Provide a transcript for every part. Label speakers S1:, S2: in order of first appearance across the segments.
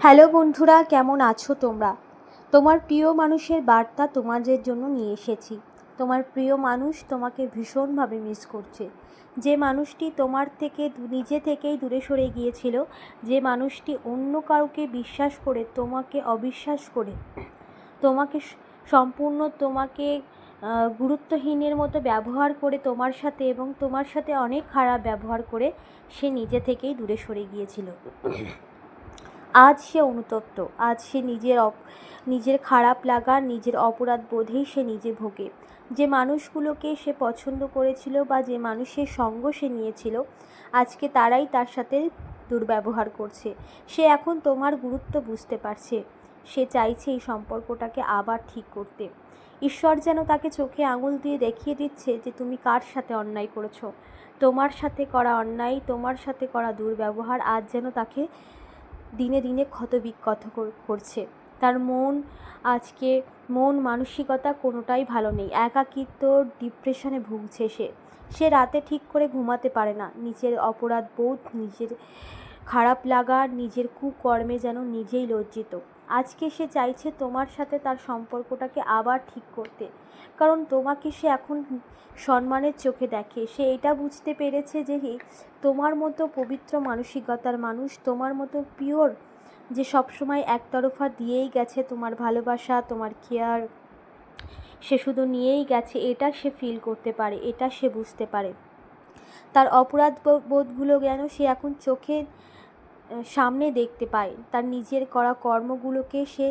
S1: Hello বন্ধুরা, কেমন আছো তোমরা? তোমার প্রিয় মানুষের বার্তা তোমাদের জন্য নিয়ে এসেছি। তোমার প্রিয় মানুষ তোমাকে ভীষণভাবে মিস করছে। যে মানুষটি তোমার থেকে নিজে থেকেই দূরে সরে গিয়েছিল, যে মানুষটি অন্য কাউকে বিশ্বাস করে তোমাকে অবিশ্বাস করে তোমাকে সম্পূর্ণ তোমাকে গুরুত্বহীনের মতো ব্যবহার করে তোমার সাথে অনেক খারাপ ব্যবহার করে সে নিজে থেকেই দূরে সরে গিয়েছিল। আজ সে অনুতপ্ত। আজ সে নিজের খারাপ লাগা, নিজের অপরাধ বোধেই সে নিজে ভোগে। যে মানুষগুলোকে সে পছন্দ করেছিল বা যে মানুষের সঙ্গ সে নিয়েছিল, আজকে তারাই তার সাথে দুর্ব্যবহার করছে। সে এখন তোমার গুরুত্ব বুঝতে পারছে। সে চাইছে এই সম্পর্কটাকে আবার ঠিক করতে। ঈশ্বর যেন তাকে চোখে আঙুল দিয়ে দেখিয়ে দিচ্ছে যে তুমি কার সাথে অন্যায় করেছো। তোমার সাথে করা অন্যায়, তোমার সাথে করা দুর্ব্যবহার আজ যেন তাকে দিনে দিনে ক্ষতবিক্ষত করছে। তার মন মানসিকতা কোনোটাই ভালো নেই। একাকিত্ব, ডিপ্রেশনে ভুগছে সে রাতে ঠিক করে ঘুমাতে পারে না। নিজের অপরাধ বোধ, নিজের খারাপ লাগা, নিজের কুকর্মে যেন নিজেই লজ্জিত। আজকে সে চাইছে তোমার সাথে তার সম্পর্কটাকে আবার ঠিক করতে, কারণ তোমাকে সে এখন সম্মানের চোখে দেখে। সে এটা বুঝতে পেরেছে যে তোমার মতো পবিত্র মানসিকতার মানুষ, তোমার মতো পিওর, যে সবসময় একতরফা দিয়েই গেছে তোমার ভালোবাসা, তোমার কেয়ার, সে শুধু নিয়েই গেছে, এটা সে ফিল করতে পারে, এটা সে বুঝতে পারে। তার অপরাধ বোধগুলো যেন সে এখন চোখে সামনে দেখতে পায়। তার নিজের করা কর্মগুলোকে সে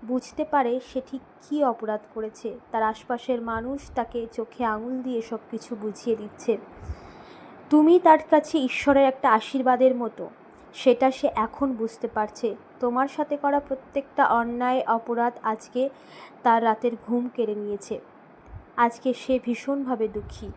S1: বুঝতে পারে সে ঠিক কী অপরাধ করেছে। তার আশপাশের মানুষ তাকে চোখে আঙুল দিয়ে সব কিছু বুঝিয়ে দিচ্ছে। তুমি তার কাছে ঈশ্বরের একটা আশীর্বাদের মতো, সেটা সে এখন বুঝতে পারছে। তোমার সাথে করা প্রত্যেকটা অন্যায় অপরাধ আজকে তার রাতের ঘুম কেড়ে নিয়েছে। আজকে সে ভীষণভাবে দুঃখী।